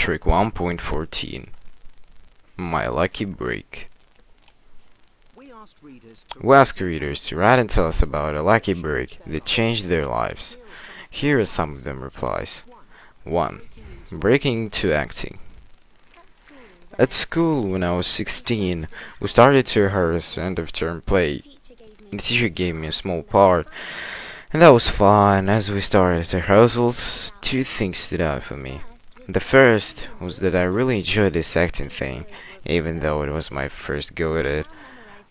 Trick 1.14. My Lucky Break. We ask readers to write and tell us about a lucky break that changed their lives. Here are some of them replies. 1. Breaking into acting. At school, when I was 16, we started to rehearse end-of-term play. The teacher gave me a small part, and that was fun. As we started rehearsals, two things stood out for me. The first was that I really enjoyed this acting thing, even though it was my first go at it.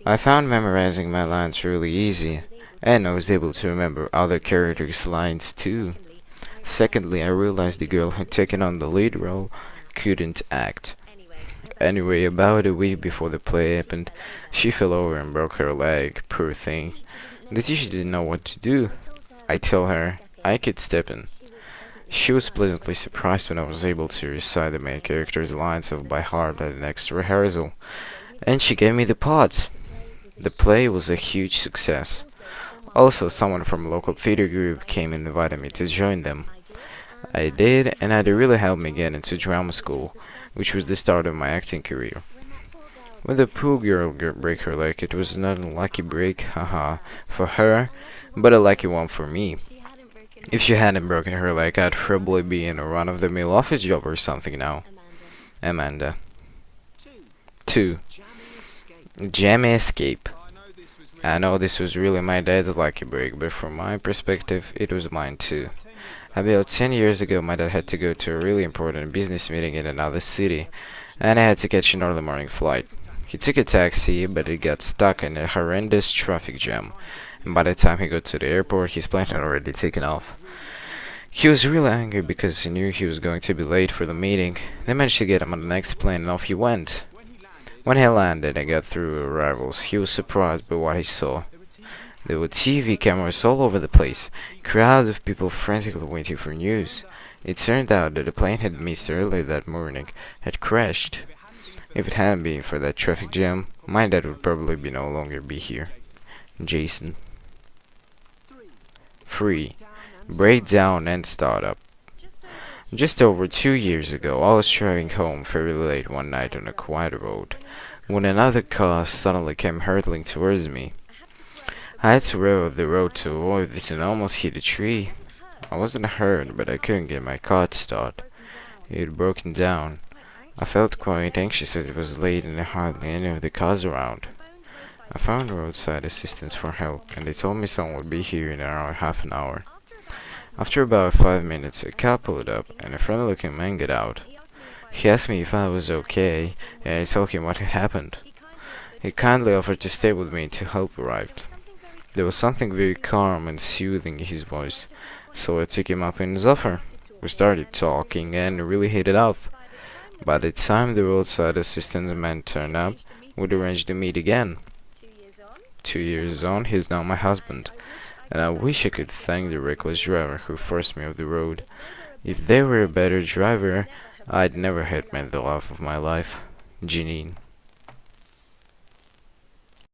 I found memorizing my lines really easy, and I was able to remember other characters' lines too. Secondly, I realized the girl who had taken on the lead role couldn't act. Anyway, about a week before the play happened, she fell over and broke her leg, poor thing. The teacher didn't know what to do. I told her I could step in. She was pleasantly surprised when I was able to recite the main character's lines off by heart at the next rehearsal, and she gave me the part. The play was a huge success. Also, someone from a local theater group came and invited me to join them. I did, and it really helped me get into drama school, which was the start of my acting career. When the poor girl broke her leg, it was not a lucky break, haha, for her, but a lucky one for me. If she hadn't broken her leg, I'd probably be in a run-of-the-mill office job or something now. Amanda. 2. Jammy Escape. I know this was really my dad's lucky break, but from my perspective, it was mine too. About 10 years ago, my dad had to go to a really important business meeting in another city, and I had to catch an early morning flight. He took a taxi, but it got stuck in a horrendous traffic jam, and by the time he got to the airport, his plane had already taken off. He was really angry because he knew he was going to be late for the meeting. They managed to get him on the next plane, and off he went. When he landed and got through arrivals, he was surprised by what he saw. There were TV cameras all over the place, crowds of people frantically waiting for news. It turned out that the plane had missed earlier that morning had crashed. If it hadn't been for that traffic jam, my dad would probably no longer be here. Jason. 3. Breakdown and Startup. Just over 2 years ago, I was driving home very late one night on a quiet road, when another car suddenly came hurtling towards me. I had to roll the road to avoid it and almost hit a tree. I wasn't hurt, but I couldn't get my car to start. It had broken down. I felt quite anxious as it was late and there hardly any of the cars around. I found roadside assistance for help, and they told me someone would be here in around half an hour. After about 5 minutes, a car pulled up, and a friendly-looking man got out. He asked me if I was okay, and I told him what had happened. He kindly offered to stay with me until help arrived. There was something very calm and soothing in his voice, so I took him up in his offer. We started talking and really hit it off. By the time the roadside assistance man turned up, we'd arranged to meet again. 2 years on, he's now my husband, and I wish I could thank the reckless driver who forced me off the road. If they were a better driver, I'd never had met the love of my life, Janine.